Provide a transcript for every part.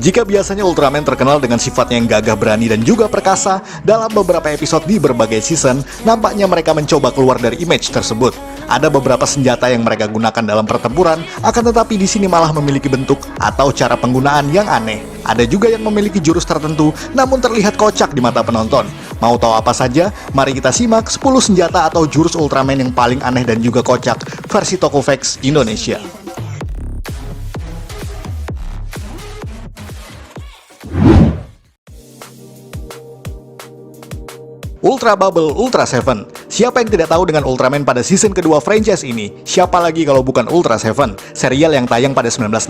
Jika biasanya Ultraman terkenal dengan sifatnya yang gagah berani dan juga perkasa, dalam beberapa episode di berbagai season, nampaknya mereka mencoba keluar dari image tersebut. Ada beberapa senjata yang mereka gunakan dalam pertempuran, akan tetapi di sini malah memiliki bentuk atau cara penggunaan yang aneh. Ada juga yang memiliki jurus tertentu, namun terlihat kocak di mata penonton. Mau tahu apa saja? Mari kita simak 10 senjata atau jurus Ultraman yang paling aneh dan juga kocak versi Tokofax Indonesia. Ultra Bubble Ultra Seven. Siapa yang tidak tahu dengan Ultraman pada season kedua franchise ini? Siapa lagi kalau bukan Ultra Seven? Serial yang tayang pada 1967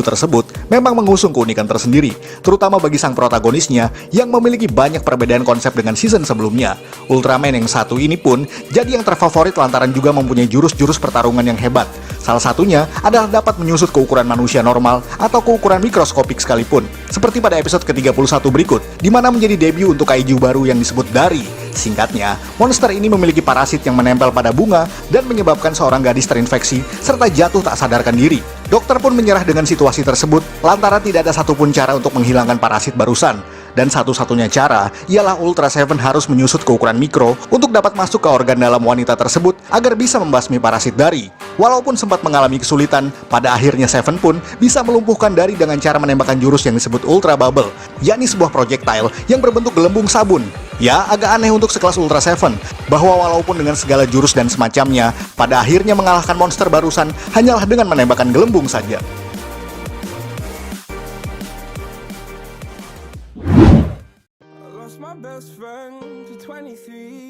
tersebut memang mengusung keunikan tersendiri, terutama bagi sang protagonisnya yang memiliki banyak perbedaan konsep dengan season sebelumnya. Ultraman yang satu ini pun jadi yang terfavorit lantaran juga mempunyai jurus-jurus pertarungan yang hebat. Salah satunya adalah dapat menyusut ke ukuran manusia normal atau ke ukuran mikroskopik sekalipun. Seperti pada episode ke-31 berikut, di mana menjadi debut untuk kaiju baru yang disebut Dari. Singkatnya, monster ini memiliki parasit yang menempel pada bunga dan menyebabkan seorang gadis terinfeksi serta jatuh tak sadarkan diri. Dokter pun menyerah dengan situasi tersebut lantaran tidak ada satupun cara untuk menghilangkan parasit barusan. Dan satu-satunya cara ialah Ultra Seven harus menyusut ke ukuran mikro untuk dapat masuk ke organ dalam wanita tersebut agar bisa membasmi parasit Dari. Walaupun sempat mengalami kesulitan, pada akhirnya Seven pun bisa melumpuhkan Dari dengan cara menembakkan jurus yang disebut Ultra Bubble, yakni sebuah projectile yang berbentuk gelembung sabun. Ya, agak aneh untuk sekelas Ultra Seven, bahwa walaupun dengan segala jurus dan semacamnya, pada akhirnya mengalahkan monster barusan hanyalah dengan menembakkan gelembung saja.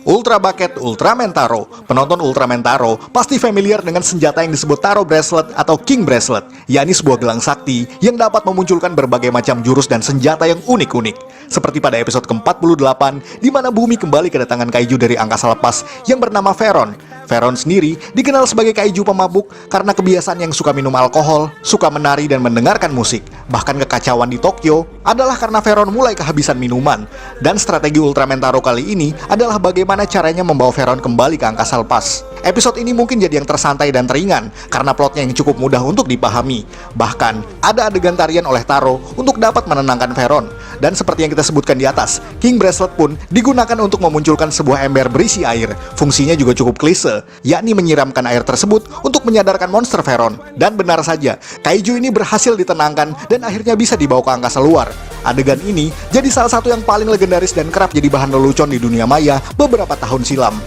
Ultra Bucket Ultraman Taro. Penonton Ultraman Taro pasti familiar dengan senjata yang disebut Taro Bracelet atau King Bracelet, yakni sebuah gelang sakti yang dapat memunculkan berbagai macam jurus dan senjata yang unik-unik. Seperti pada episode ke-48, di mana bumi kembali kedatangan kaiju dari angkasa lepas yang bernama Veron. Veron sendiri dikenal sebagai kaiju pemabuk karena kebiasaan yang suka minum alkohol, suka menari dan mendengarkan musik. Bahkan kekacauan di Tokyo adalah karena Veron mulai kehabisan minuman. Dan strategi Ultraman Taro kali ini adalah bagaimana caranya membawa Veron kembali ke angkasa lepas. Episode ini mungkin jadi yang tersantai dan teringan karena plotnya yang cukup mudah untuk dipahami. Bahkan ada adegan tarian oleh Taro untuk dapat menenangkan Veron. Dan seperti yang kita sebutkan di atas, King Bracelet pun digunakan untuk memunculkan sebuah ember berisi air. Fungsinya juga cukup klise, yakni menyiramkan air tersebut untuk menyadarkan monster Veron. Dan benar saja, kaiju ini berhasil ditenangkan dan akhirnya bisa dibawa ke angkasa luar. Adegan ini jadi salah satu yang paling legendaris dan kerap jadi bahan lelucon di dunia maya beberapa tahun silam.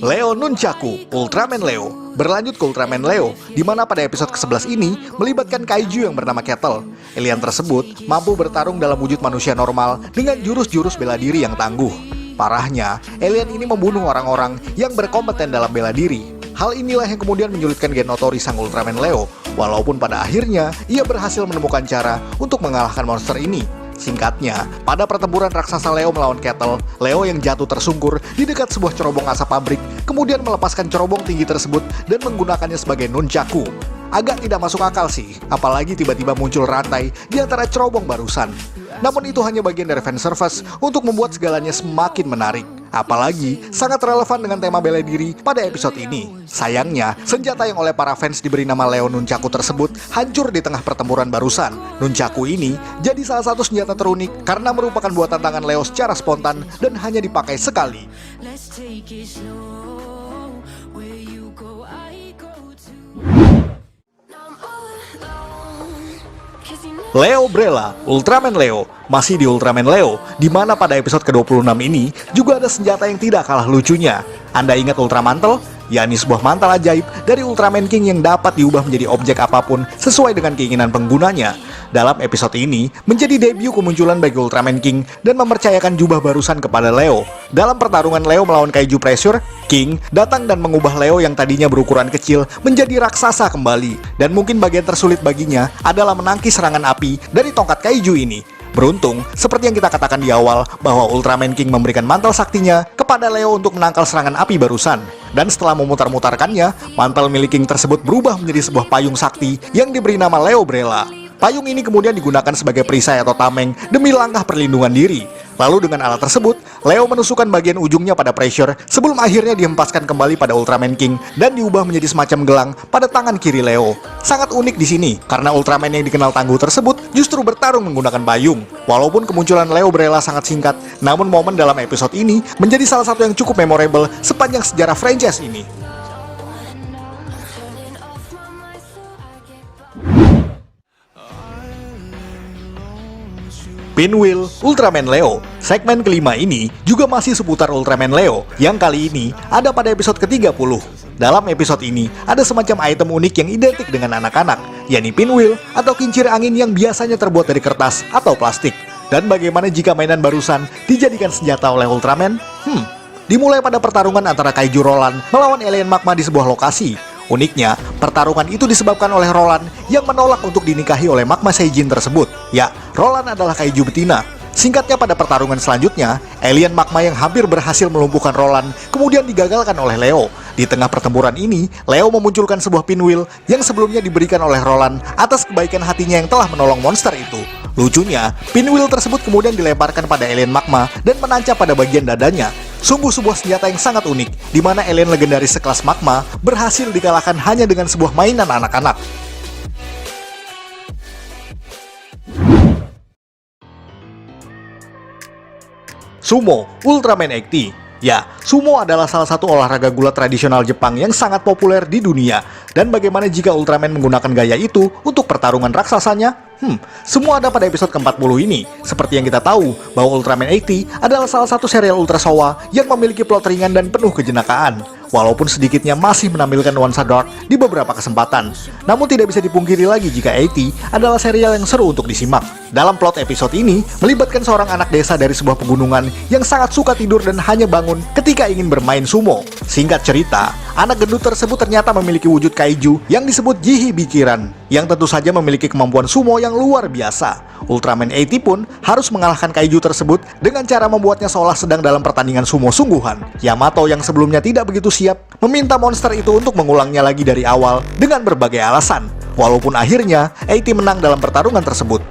Leo Nunchaku, Ultraman Leo. Berlanjut ke Ultraman Leo, di mana pada episode ke-11 ini melibatkan kaiju yang bernama Kettle. Alien tersebut mampu bertarung dalam wujud manusia normal dengan jurus-jurus bela diri yang tangguh. Parahnya, alien ini membunuh orang-orang yang berkompeten dalam bela diri. Hal inilah yang kemudian menyulitkan Genotori sang Ultraman Leo, walaupun pada akhirnya ia berhasil menemukan cara untuk mengalahkan monster ini. Singkatnya, pada pertempuran raksasa Leo melawan Kettle, Leo yang jatuh tersungkur di dekat sebuah cerobong asap pabrik, kemudian melepaskan cerobong tinggi tersebut dan menggunakannya sebagai nunchaku. Agak tidak masuk akal sih, apalagi tiba-tiba muncul rantai di antara cerobong barusan. Namun itu hanya bagian dari fanservice untuk membuat segalanya semakin menarik. Apalagi sangat relevan dengan tema bela diri pada episode ini. Sayangnya, senjata yang oleh para fans diberi nama Leo Nunchaku tersebut hancur di tengah pertempuran barusan. Nunchaku ini jadi salah satu senjata terunik karena merupakan buatan tangan Leo secara spontan dan hanya dipakai sekali. Leo Brella, Ultraman Leo. Masih di Ultraman Leo, di mana pada episode ke-26 ini juga ada senjata yang tidak kalah lucunya. Anda ingat Ultramantle? Yakni sebuah mantel ajaib dari Ultraman King yang dapat diubah menjadi objek apapun sesuai dengan keinginan penggunanya. Dalam episode ini, menjadi debut kemunculan bagi Ultraman King dan mempercayakan jubah barusan kepada Leo. Dalam pertarungan Leo melawan kaiju Pressure, King datang dan mengubah Leo yang tadinya berukuran kecil menjadi raksasa kembali. Dan mungkin bagian tersulit baginya adalah menangkis serangan api dari tongkat kaiju ini. Beruntung, seperti yang kita katakan di awal, bahwa Ultraman King memberikan mantel saktinya kepada Leo untuk menangkal serangan api barusan. Dan setelah memutar-mutarkannya, mantel milik King tersebut berubah menjadi sebuah payung sakti yang diberi nama Leo Brella. Payung ini kemudian digunakan sebagai perisai atau tameng demi langkah perlindungan diri. Lalu dengan alat tersebut, Leo menusukkan bagian ujungnya pada pressure sebelum akhirnya dihempaskan kembali pada Ultraman King dan diubah menjadi semacam gelang pada tangan kiri Leo. Sangat unik di sini karena Ultraman yang dikenal tangguh tersebut justru bertarung menggunakan payung. Walaupun kemunculan Leo Brella sangat singkat, namun momen dalam episode ini menjadi salah satu yang cukup memorable sepanjang sejarah franchise ini. Pinwheel Ultraman Leo. Segmen kelima ini juga masih seputar Ultraman Leo yang kali ini ada pada episode ke-30. Dalam episode ini ada semacam item unik yang identik dengan anak-anak, yakni pinwheel atau kincir angin yang biasanya terbuat dari kertas atau plastik. Dan bagaimana jika mainan barusan dijadikan senjata oleh Ultraman? Dimulai pada pertarungan antara Kaiju Roland melawan alien magma di sebuah lokasi. Uniknya, pertarungan itu disebabkan oleh Roland yang menolak untuk dinikahi oleh magma Seijin tersebut. Ya, Roland adalah kaiju betina. Singkatnya, pada pertarungan selanjutnya, alien magma yang hampir berhasil melumpuhkan Roland kemudian digagalkan oleh Leo. Di tengah pertempuran ini, Leo memunculkan sebuah pinwheel yang sebelumnya diberikan oleh Roland atas kebaikan hatinya yang telah menolong monster itu. Lucunya, pinwheel tersebut kemudian dilemparkan pada alien magma dan menancap pada bagian dadanya. Sungguh sebuah senjata yang sangat unik, di mana alien legendaris sekelas magma berhasil dikalahkan hanya dengan sebuah mainan anak-anak. Sumo Ultraman 80. Ya, sumo adalah salah satu olahraga gulat tradisional Jepang yang sangat populer di dunia. Dan bagaimana jika Ultraman menggunakan gaya itu untuk pertarungan raksasanya? Semua ada pada episode ke-40 ini. Seperti yang kita tahu, bahwa Ultraman 80 adalah salah satu serial Ultra Showa yang memiliki plot ringan dan penuh kejenakaan. Walaupun sedikitnya masih menampilkan nuansa dark di beberapa kesempatan. Namun tidak bisa dipungkiri lagi jika 80 adalah serial yang seru untuk disimak. Dalam plot episode ini, melibatkan seorang anak desa dari sebuah pegunungan yang sangat suka tidur dan hanya bangun ketika ingin bermain sumo. Singkat cerita, anak gendut tersebut ternyata memiliki wujud kaiju yang disebut Jihi Bikiran, yang tentu saja memiliki kemampuan sumo yang luar biasa. Ultraman 80 pun harus mengalahkan kaiju tersebut dengan cara membuatnya seolah sedang dalam pertandingan sumo sungguhan. Yamato yang sebelumnya tidak begitu siap meminta monster itu untuk mengulangnya lagi dari awal dengan berbagai alasan. Walaupun akhirnya 80 menang dalam pertarungan tersebut.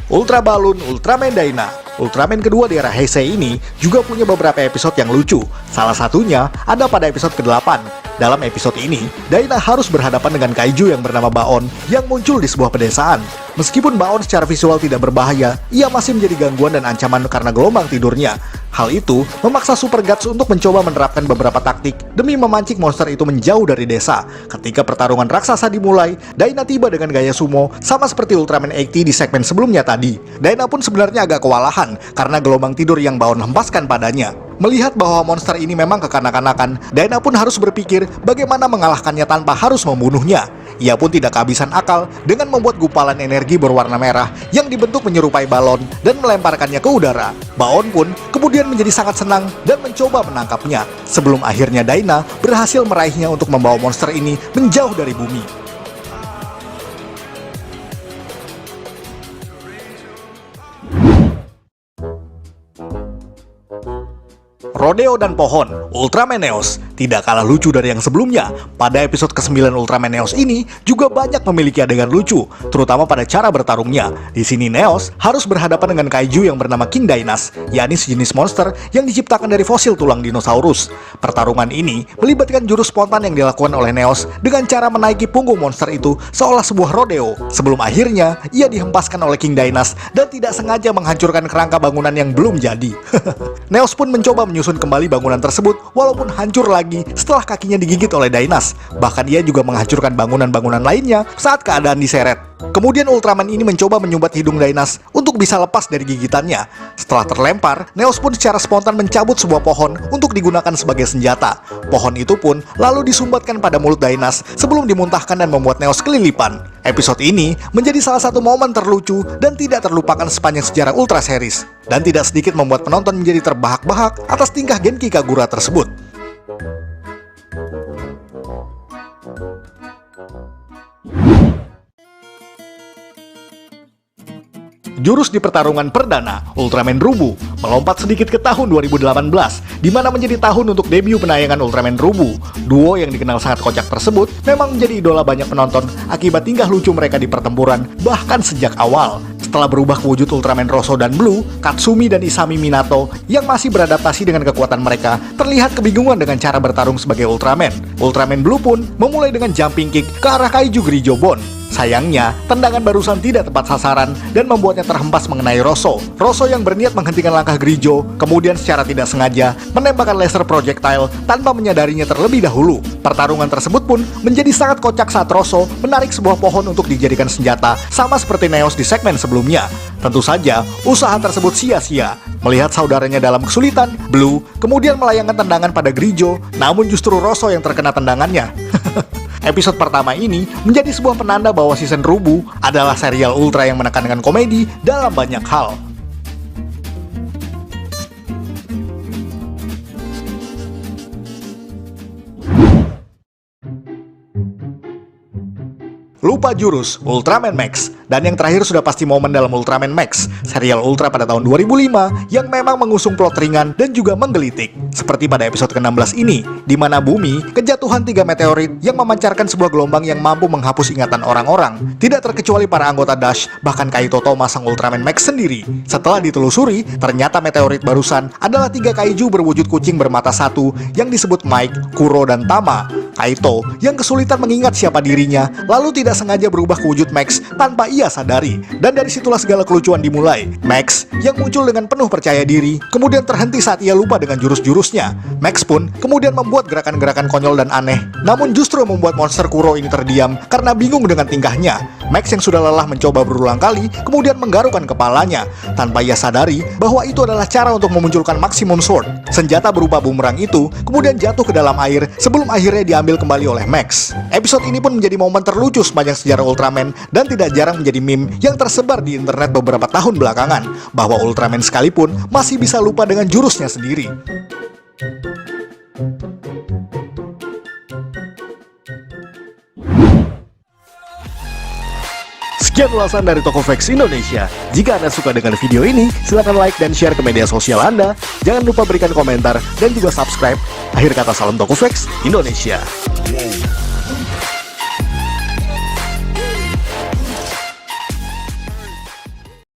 Ultra Balloon Ultraman Dyna. Ultraman kedua di era Heisei ini juga punya beberapa episode yang lucu. Salah satunya ada pada episode ke-8. Dalam episode ini, Dyna harus berhadapan dengan kaiju yang bernama Baon yang muncul di sebuah pedesaan. Meskipun Baon secara visual tidak berbahaya, ia masih menjadi gangguan dan ancaman karena gelombang tidurnya. Hal itu memaksa Super Guts untuk mencoba menerapkan beberapa taktik demi memancing monster itu menjauh dari desa. Ketika pertarungan raksasa dimulai, Dyna tiba dengan gaya sumo sama seperti Ultraman 80 di segmen sebelumnya tadi. Dyna pun sebenarnya agak kewalahan karena gelombang tidur yang Baon hempaskan padanya. Melihat bahwa monster ini memang kekanak-kanakan, Dyna pun harus berpikir bagaimana mengalahkannya tanpa harus membunuhnya. Ia pun tidak kehabisan akal dengan membuat gumpalan energi berwarna merah yang dibentuk menyerupai balon dan melemparkannya ke udara. Baon pun kemudian menjadi sangat senang dan mencoba menangkapnya, sebelum akhirnya Dyna berhasil meraihnya untuk membawa monster ini menjauh dari bumi. Rodeo dan pohon, Ultraman Neos tidak kalah lucu dari yang sebelumnya. Pada episode ke-9 Ultraman Neos ini juga banyak memiliki adegan lucu, terutama pada cara bertarungnya. Di sini Neos harus berhadapan dengan kaiju yang bernama King Dynas, yakni sejenis monster yang diciptakan dari fosil tulang dinosaurus. Pertarungan ini melibatkan jurus spontan yang dilakukan oleh Neos dengan cara menaiki punggung monster itu seolah sebuah rodeo, sebelum akhirnya ia dihempaskan oleh King Dynas dan tidak sengaja menghancurkan kerangka bangunan yang belum jadi. Neos pun mencoba menyusun kembali bangunan tersebut walaupun hancur lagi setelah kakinya digigit oleh Dynas. Bahkan ia juga menghancurkan bangunan-bangunan lainnya saat keadaan diseret. Kemudian Ultraman ini mencoba menyumbat hidung Dynas untuk bisa lepas dari gigitannya. Setelah terlempar, Neos pun secara spontan mencabut sebuah pohon untuk digunakan sebagai senjata. Pohon itu pun lalu disumbatkan pada mulut Dynas sebelum dimuntahkan dan membuat Neos kelilipan. Episode ini menjadi salah satu momen terlucu dan tidak terlupakan sepanjang sejarah Ultra Series, dan tidak sedikit membuat penonton menjadi terbahak-bahak atas tingkah Genki Kagura tersebut. Jurus di pertarungan perdana, Ultraman Rubu, melompat sedikit ke tahun 2018, di mana menjadi tahun untuk debut penayangan Ultraman Rubu. Duo yang dikenal sangat kocak tersebut memang menjadi idola banyak penonton akibat tingkah lucu mereka di pertempuran, bahkan sejak awal. Setelah berubah ke wujud Ultraman Rosso dan Blue, Katsumi dan Isami Minato yang masih beradaptasi dengan kekuatan mereka terlihat kebingungan dengan cara bertarung sebagai Ultraman. Ultraman Blue pun memulai dengan jumping kick ke arah Kaiju Grigobon. Sayangnya, tendangan barusan tidak tepat sasaran dan membuatnya terhempas mengenai Rosso. Rosso yang berniat menghentikan langkah Grigio, kemudian secara tidak sengaja menembakkan laser projectile tanpa menyadarinya terlebih dahulu. Pertarungan tersebut pun menjadi sangat kocak saat Rosso menarik sebuah pohon untuk dijadikan senjata, sama seperti Neos di segmen sebelumnya. Tentu saja, usaha tersebut sia-sia. Melihat saudaranya dalam kesulitan, Blue kemudian melayangkan tendangan pada Grigio, namun justru Rosso yang terkena tendangannya. Episode pertama ini menjadi sebuah penanda bahwa season Rubu adalah serial Ultra yang menekankan komedi dalam banyak hal. Lupa jurus, Ultraman Max. Dan yang terakhir sudah pasti momen dalam Ultraman Max, serial Ultra pada tahun 2005 yang memang mengusung plot ringan dan juga menggelitik. Seperti pada episode ke-16 ini, di mana bumi kejatuhan 3 meteorit yang memancarkan sebuah gelombang yang mampu menghapus ingatan orang-orang. Tidak terkecuali para anggota Dash, bahkan Kaito Toma sang Ultraman Max sendiri. Setelah ditelusuri, ternyata meteorit barusan adalah 3 kaiju berwujud kucing bermata satu yang disebut Mike, Kuro, dan Tama. Kaito yang kesulitan mengingat siapa dirinya, lalu tidak sengaja berubah ke wujud Max tanpa ia sadari. Dan dari situlah segala kelucuan dimulai. Max yang muncul dengan penuh percaya diri, kemudian terhenti saat ia lupa dengan jurus-jurusnya. Max pun kemudian membuat gerakan-gerakan konyol dan aneh, namun justru membuat monster Kuro ini terdiam karena bingung dengan tingkahnya. Max yang sudah lelah mencoba berulang kali, kemudian menggarukkan kepalanya, tanpa ia sadari bahwa itu adalah cara untuk memunculkan Maximum Sword. Senjata berupa bumerang itu kemudian jatuh ke dalam air sebelum akhirnya diambil kembali oleh Max. Episode ini pun menjadi momen terlucu sepanjang sejarah Ultraman dan tidak jarang menjadi meme yang tersebar di internet beberapa tahun belakangan, bahwa Ultraman sekalipun masih bisa lupa dengan jurusnya sendiri. Sekian ulasan dari Tokofax Indonesia. Jika Anda suka dengan video ini, silakan like dan share ke media sosial Anda. Jangan lupa berikan komentar dan juga subscribe. Akhir kata, salam Tokofax Indonesia.